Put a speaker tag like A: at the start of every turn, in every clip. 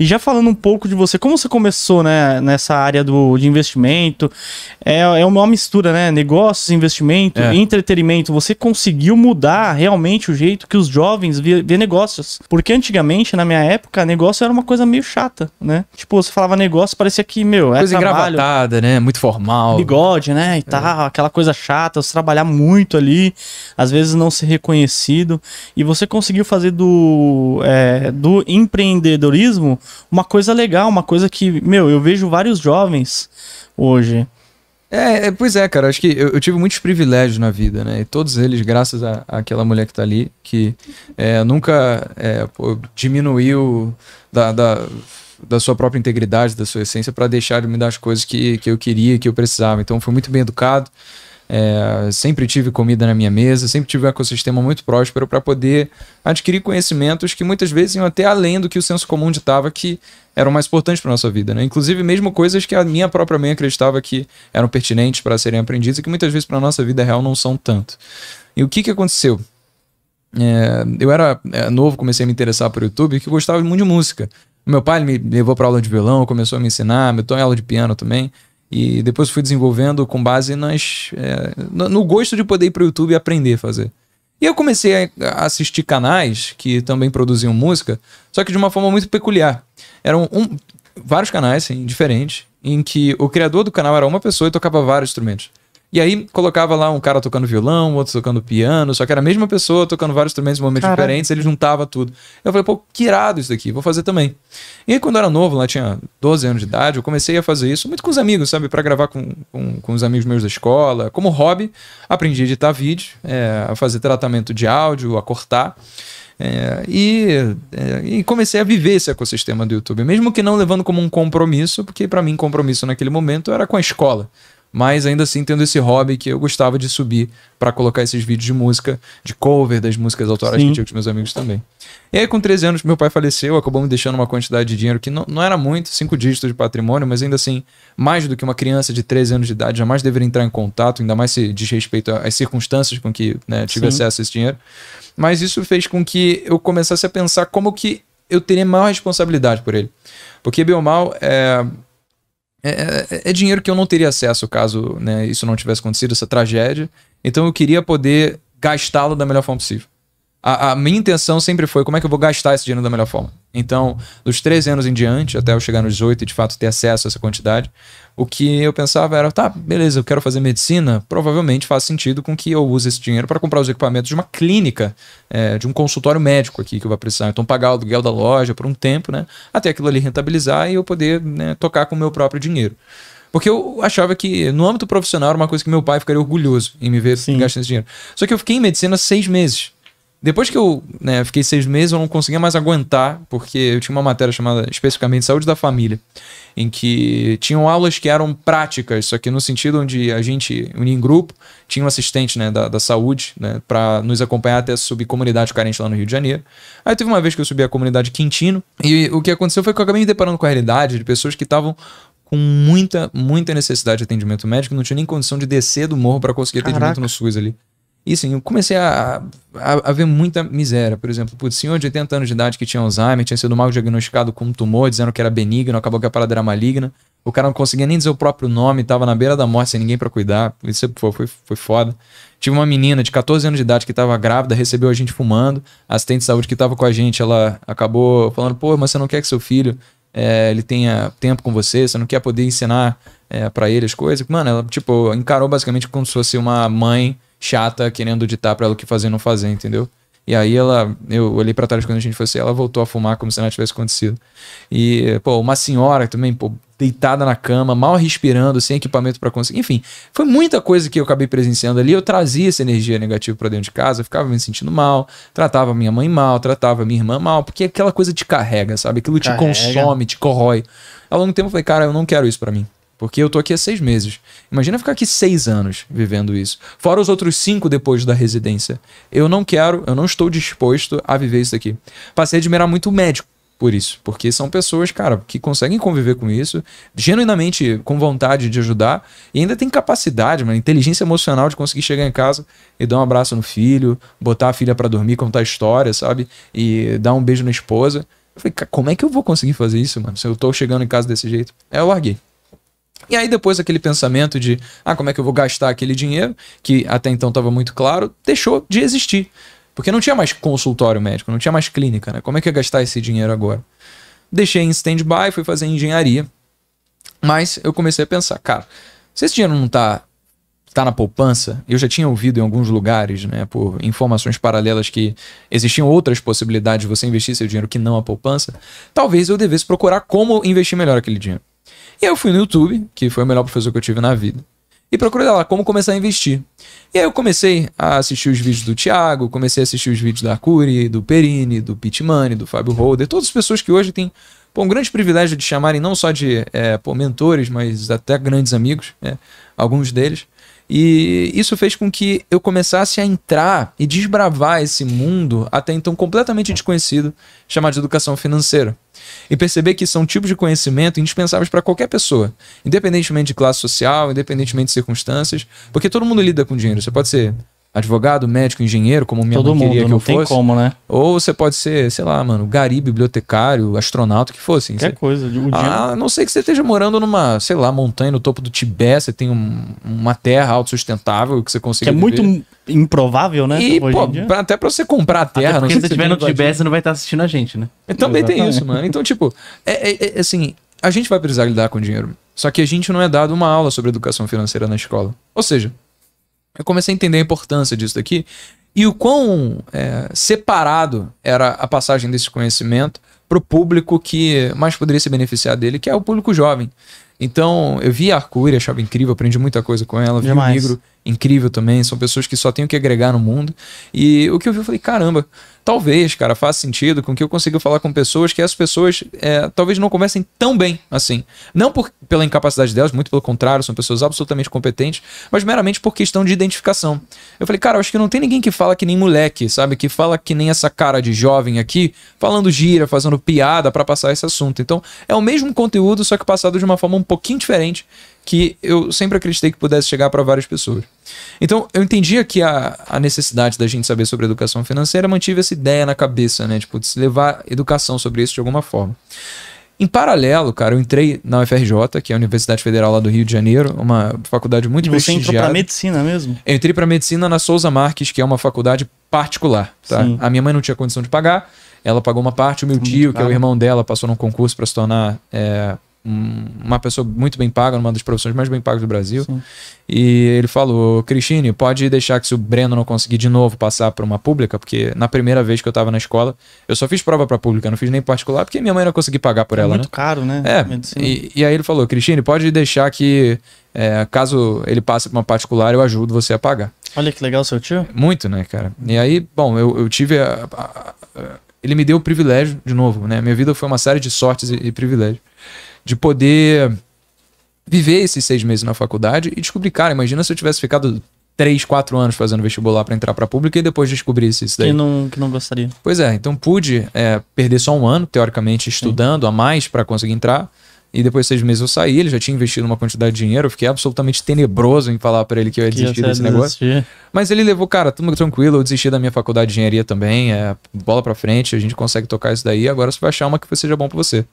A: E já falando um pouco de você, como você começou, né, nessa área de investimento, é uma mistura, né, negócios, investimento, entretenimento. Você conseguiu mudar realmente o jeito que os jovens vê negócios. Porque antigamente, na minha época, negócio era uma coisa meio chata, né? Tipo, você falava negócio, parecia que, meu,
B: coisa engravatada, né? Muito formal.
A: Bigode, né? E tal, aquela coisa chata, você trabalhar muito ali, às vezes não ser reconhecido. E você conseguiu fazer do empreendedorismo uma coisa legal, uma coisa que, meu, eu vejo vários jovens hoje.
B: Pois é, cara, acho que eu tive muitos privilégios na vida, né? E todos eles, graças àquela mulher que tá ali, que nunca diminuiu da sua própria integridade, da sua essência, para deixar de me dar as coisas que eu queria, que eu precisava. Então, fui muito bem educado. Sempre tive comida na minha mesa, sempre tive um ecossistema muito próspero para poder adquirir conhecimentos que muitas vezes iam até além do que o senso comum ditava que eram mais importantes para nossa vida, né? Inclusive mesmo coisas que a minha própria mãe acreditava que eram pertinentes para serem aprendidas e que muitas vezes para nossa vida real não são tanto. E o que aconteceu? Eu era novo, comecei a me interessar por YouTube, que eu gostava muito de música. Meu pai me levou para aula de violão, começou a me ensinar, me deu aula de piano também. E depois fui desenvolvendo com base no gosto de poder ir para o YouTube e aprender a fazer. E eu comecei a assistir canais que também produziam música, só que de uma forma muito peculiar. Eram vários canais diferentes, em que o criador do canal era uma pessoa e tocava vários instrumentos. E aí colocava lá um cara tocando violão, outro tocando piano, só que era a mesma pessoa tocando vários instrumentos em momentos diferentes, ele juntava tudo. Eu falei, pô, que irado isso daqui, vou fazer também. E aí quando eu era novo, lá tinha 12 anos de idade, eu comecei a fazer isso muito com os amigos, sabe? Pra gravar com os amigos meus da escola. Como hobby, aprendi a editar vídeo, a fazer tratamento de áudio, a cortar. E comecei a viver esse ecossistema do YouTube, mesmo que não levando como um compromisso, porque para mim compromisso naquele momento era com a escola. Mas ainda assim tendo esse hobby que eu gostava de subir para colocar esses vídeos de música, de cover das músicas autorais que tinha com os meus amigos também. E aí com 13 anos meu pai faleceu, acabou me deixando uma quantidade de dinheiro que não era muito, 5 dígitos de patrimônio, mas ainda assim, mais do que uma criança de 13 anos de idade jamais deveria entrar em contato, ainda mais se diz respeito às circunstâncias com que tive acesso a esse dinheiro. Mas isso fez com que eu começasse a pensar como que eu teria maior responsabilidade por ele. Porque, bem ou mal, é dinheiro que eu não teria acesso caso isso não tivesse acontecido, essa tragédia. Então eu queria poder gastá-lo da melhor forma possível. A minha intenção sempre foi como é que eu vou gastar esse dinheiro da melhor forma. Então, dos 13 anos em diante, até eu chegar nos 18 e de fato ter acesso a essa quantidade, o que eu pensava era, tá, beleza, eu quero fazer medicina, provavelmente faz sentido com que eu use esse dinheiro para comprar os equipamentos de uma clínica, de um consultório médico aqui que eu vou precisar. Então pagar o aluguel da loja por um tempo, até aquilo ali rentabilizar e eu poder tocar com o meu próprio dinheiro. Porque eu achava que no âmbito profissional era uma coisa que meu pai ficaria orgulhoso em me ver gastando esse dinheiro. Só que eu fiquei em medicina 6 meses. Depois que eu fiquei 6 meses, eu não conseguia mais aguentar, porque eu tinha uma matéria chamada especificamente Saúde da Família, em que tinham aulas que eram práticas, só que no sentido onde a gente unia em grupo, tinha um assistente da saúde para nos acompanhar até subir comunidade carente lá no Rio de Janeiro. Aí teve uma vez que eu subi a comunidade Quintino, e o que aconteceu foi que eu acabei me deparando com a realidade de pessoas que estavam com muita necessidade de atendimento médico, não tinha nem condição de descer do morro para conseguir atendimento no SUS ali. E assim, eu comecei a ver muita miséria. Por exemplo, senhor de 80 anos de idade que tinha Alzheimer, tinha sido mal diagnosticado com um tumor, dizendo que era benigno, acabou que a parada era maligna. O cara não conseguia nem dizer o próprio nome, tava na beira da morte sem ninguém pra cuidar. Isso foi foda. Tive uma menina de 14 anos de idade que tava grávida, recebeu a gente fumando. A assistente de saúde que tava com a gente, ela acabou falando, pô, mas você não quer que seu filho ele tenha tempo com você não quer poder ensinar pra ele as coisas? Mano, ela encarou basicamente como se fosse uma mãe chata querendo ditar pra ela o que fazer e não fazer, entendeu? E aí eu olhei pra trás quando a gente foi assim, ela voltou a fumar como se nada tivesse acontecido. E, uma senhora também, deitada na cama, mal respirando, sem equipamento pra conseguir. Enfim, foi muita coisa que eu acabei presenciando ali. Eu trazia essa energia negativa pra dentro de casa, eu ficava me sentindo mal, tratava minha mãe mal, tratava minha irmã mal, porque aquela coisa te carrega, sabe? Aquilo te consome, te corrói. Ao longo do tempo eu falei, cara, eu não quero isso pra mim. Porque eu tô aqui há 6 meses. Imagina ficar aqui 6 anos vivendo isso. Fora os outros 5 depois da residência. Eu não estou disposto a viver isso aqui. Passei a admirar muito o médico por isso. Porque são pessoas, cara, que conseguem conviver com isso, genuinamente com vontade de ajudar, e ainda tem capacidade, inteligência emocional de conseguir chegar em casa e dar um abraço no filho, botar a filha pra dormir, contar história, sabe? E dar um beijo na esposa. Eu falei, cara, como é que eu vou conseguir fazer isso, mano? Se eu tô chegando em casa desse jeito. Aí eu larguei. E aí depois aquele pensamento de, como é que eu vou gastar aquele dinheiro, que até então estava muito claro, deixou de existir. Porque não tinha mais consultório médico, não tinha mais clínica, né? Como é que eu ia gastar esse dinheiro agora? Deixei em stand-by, fui fazer engenharia. Mas eu comecei a pensar, cara, se esse dinheiro não tá na poupança, eu já tinha ouvido em alguns lugares, né, por informações paralelas que existiam outras possibilidades de você investir seu dinheiro que não a poupança, talvez eu devesse procurar como investir melhor aquele dinheiro. E aí eu fui no YouTube, que foi o melhor professor que eu tive na vida, e procurei lá como começar a investir. E aí eu comecei a assistir os vídeos do Thiago, comecei a assistir os vídeos da Arcuri, do Perini, do Pit Money, do Fábio Holder, todas as pessoas que hoje têm um grande privilégio de chamarem não só de mentores, mas até grandes amigos, alguns deles. E isso fez com que eu começasse a entrar e desbravar esse mundo até então completamente desconhecido, chamado de educação financeira. E perceber que são tipos de conhecimento indispensáveis para qualquer pessoa, independentemente de classe social, independentemente de circunstâncias, porque todo mundo lida com dinheiro. Você pode ser advogado, médico, engenheiro, como minha mãe queria que eu fosse. Não tem como, né? Ou você pode ser, sei lá, mano, gari, bibliotecário, astronauta, que fosse.
A: Qualquer coisa.
B: A não ser que você esteja morando numa, sei lá, montanha no topo do Tibete, você tem uma terra autossustentável que você consiga viver.
A: Que é muito improvável, né?
B: E, pô, até pra você comprar a terra...
C: Até porque se você estiver no Tibete, você não vai estar assistindo a gente, né?
B: Também tem isso, mano. Então, tipo, assim, a gente vai precisar lidar com dinheiro. Só que a gente não é dado uma aula sobre educação financeira na escola. Ou seja, eu comecei a entender a importância disso daqui e o quão separado era a passagem desse conhecimento para o público que mais poderia se beneficiar dele, que é o público jovem. Então, eu vi a Arcuri, achava incrível, aprendi muita coisa com ela, vi o Negro, incrível também, são pessoas que só têm o que agregar no mundo. E o que eu vi, eu falei, caramba, talvez, cara, faça sentido com que eu consiga falar com pessoas que as pessoas talvez não conversem tão bem assim. Não pela incapacidade delas, muito pelo contrário, são pessoas absolutamente competentes, mas meramente por questão de identificação. Eu falei, cara, eu acho que não tem ninguém que fala que nem moleque, sabe? Que fala que nem essa cara de jovem aqui, falando gira, fazendo piada pra passar esse assunto. Então, é o mesmo conteúdo, só que passado de uma forma um pouquinho diferente, que eu sempre acreditei que pudesse chegar para várias pessoas. Então, eu entendia que a necessidade da gente saber sobre educação financeira mantive essa ideia na cabeça, né? Tipo, de se levar educação sobre isso de alguma forma. Em paralelo, cara, eu entrei na UFRJ, que é a Universidade Federal lá do Rio de Janeiro, uma faculdade muito prestigiada.
A: Você entrou pra medicina mesmo?
B: Eu entrei pra medicina na Souza Marques, que é uma faculdade particular, tá? Sim. A minha mãe não tinha condição de pagar, ela pagou uma parte, o meu tio, que é o irmão dela, passou num concurso para se tornar... uma pessoa muito bem paga, uma das profissões mais bem pagas do Brasil. Sim. E ele falou, Cristine, pode deixar que se o Breno não conseguir de novo passar para uma pública, porque na primeira vez que eu tava na escola, eu só fiz prova para pública, não fiz nem particular, porque minha mãe não conseguia pagar por ela,
A: muito caro, né?
B: E aí ele falou, Cristine, pode deixar que caso ele passe para uma particular, eu ajudo você a pagar.
A: Olha que legal seu tio.
B: Muito, né, cara? E aí, bom, eu tive ele me deu o privilégio, de novo, né? Minha vida foi uma série de sortes e privilégios de poder viver esses 6 meses na faculdade e descobrir, cara, imagina se eu tivesse ficado 3, 4 anos fazendo vestibular para entrar para pública e depois descobrisse isso daí.
A: Que não gostaria.
B: Pois é, então pude perder só um ano, teoricamente, estudando a mais para conseguir entrar. E depois de 6 meses eu saí, ele já tinha investido uma quantidade de dinheiro, eu fiquei absolutamente tenebroso em falar para ele que eu ia desistir desse negócio. Mas ele levou, cara, tudo tranquilo, eu desisti da minha faculdade de engenharia também, bola pra frente, a gente consegue tocar isso daí, agora você vai achar uma que seja bom pra você.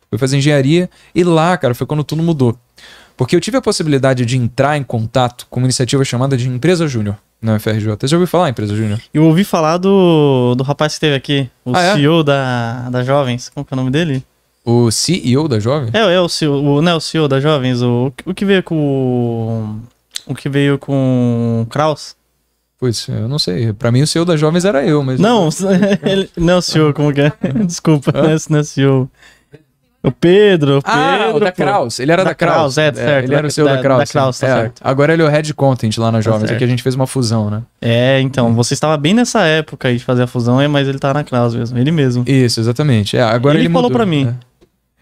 B: Fui fazer engenharia e lá, cara, foi quando tudo mudou. Porque eu tive a possibilidade de entrar em contato com uma iniciativa chamada de Empresa Júnior na UFRJ. Você já ouviu falar em Empresa Júnior?
A: Eu ouvi falar do rapaz que esteve aqui, o CEO da Jovens. Como que é o nome dele?
B: O CEO da Jovens?
A: O CEO, não é o CEO da Jovens, o que veio com o que veio com o Kraus.
B: Pois, eu não sei. Pra mim o CEO da Jovens era eu, mas...
A: Não, ele, não é o CEO, como que é? Desculpa, não é o CEO. O Pedro,
B: o da Kraus. Ele era da Kraus.
A: Certo.
B: Ele era o CEO da Kraus.
A: Da Kraus, tá certo.
B: Agora ele é o Head Content lá na Jovens, é que a gente fez uma fusão, né?
A: Então, você estava bem nessa época aí de fazer a fusão, mas ele tá na Kraus mesmo, ele mesmo.
B: Isso, exatamente. Agora ele
A: falou
B: mudou,
A: pra mim.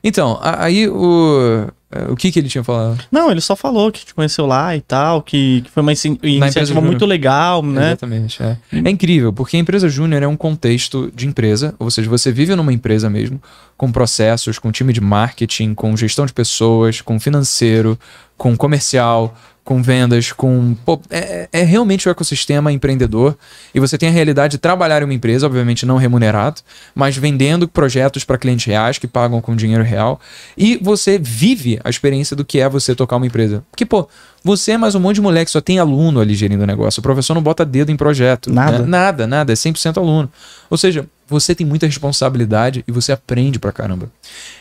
B: Então, aí o que ele tinha falado?
A: Não, ele só falou que te conheceu lá e tal, que foi uma iniciativa muito legal, né?
B: Exatamente, É incrível, porque a empresa júnior é um contexto de empresa, ou seja, você vive numa empresa mesmo, com processos, com time de marketing, com gestão de pessoas, com financeiro, com comercial, com vendas, com... Pô, é realmente o ecossistema empreendedor. E você tem a realidade de trabalhar em uma empresa, obviamente não remunerado, mas vendendo projetos para clientes reais que pagam com dinheiro real. E você vive a experiência do que é você tocar uma empresa. Porque, pô, você é mais um monte de moleque, só tem aluno ali gerindo o negócio. O professor não bota dedo em projeto.
A: Nada.
B: Né? Nada. É 100% aluno. Ou seja, você tem muita responsabilidade e você aprende pra caramba.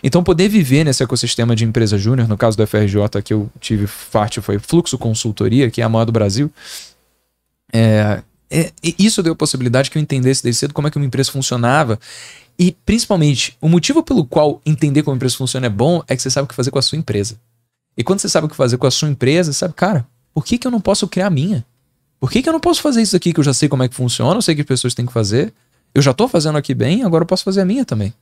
B: Então, poder viver nesse ecossistema de empresa júnior, no caso do FRJ, que eu tive parte foi Fluxo Consultoria, que é a maior do Brasil. Isso deu a possibilidade que eu entendesse desde cedo como é que uma empresa funcionava. E, principalmente, o motivo pelo qual entender como a empresa funciona é bom é que você sabe o que fazer com a sua empresa. E quando você sabe o que fazer com a sua empresa, você sabe, cara, por que eu não posso criar a minha? Por que eu não posso fazer isso aqui que eu já sei como é que funciona, eu sei que as pessoas têm que fazer, eu já tô fazendo aqui bem, agora eu posso fazer a minha também.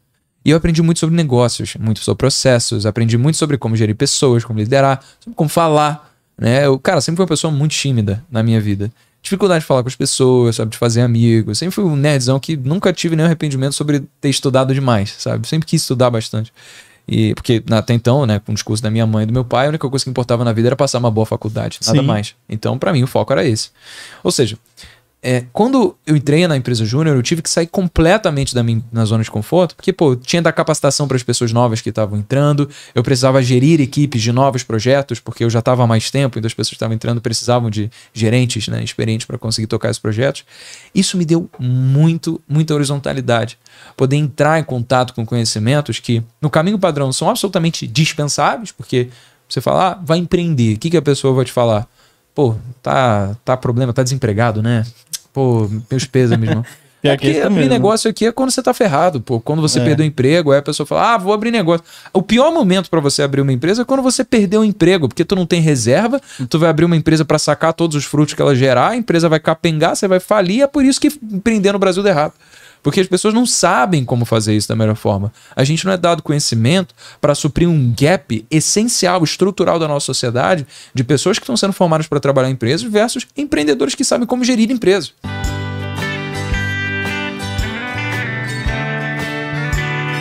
B: E eu aprendi muito sobre negócios, muito sobre processos, aprendi muito sobre como gerir pessoas, como liderar, sobre como falar, né? Eu, cara, sempre fui uma pessoa muito tímida na minha vida. Dificuldade de falar com as pessoas, sabe, de fazer amigos. Sempre fui um nerdzão que nunca tive nenhum arrependimento sobre ter estudado demais, sabe? Sempre quis estudar bastante. E, porque até então, né, com o discurso da minha mãe e do meu pai, a única coisa que importava na vida era passar uma boa faculdade, nada mais. Então, pra mim, o foco era esse. Ou seja, quando eu entrei na empresa júnior, eu tive que sair completamente na zona de conforto, porque, pô, tinha da capacitação para as pessoas novas que estavam entrando, eu precisava gerir equipes de novos projetos, porque eu já estava há mais tempo, então as pessoas que estavam entrando precisavam de gerentes, né, experientes para conseguir tocar esses projetos. Isso me deu muita horizontalidade. Poder entrar em contato com conhecimentos que, no caminho padrão, são absolutamente dispensáveis, porque você fala, vai empreender, o que a pessoa vai te falar? Pô, tá problema, tá desempregado, né? Pô, meus pesos, meu irmão. Porque abrir negócio aqui é quando você tá ferrado, pô. Quando você perdeu o emprego, aí a pessoa fala, vou abrir negócio. O pior momento para você abrir uma empresa é quando você perdeu o emprego, porque tu não tem reserva, tu vai abrir uma empresa para sacar todos os frutos que ela gerar, a empresa vai capengar, você vai falir, é por isso que empreender no Brasil dá errado. Porque as pessoas não sabem como fazer isso da melhor forma. A gente não é dado conhecimento para suprir um gap essencial, estrutural da nossa sociedade, de pessoas que estão sendo formadas para trabalhar em empresas versus empreendedores que sabem como gerir empresas.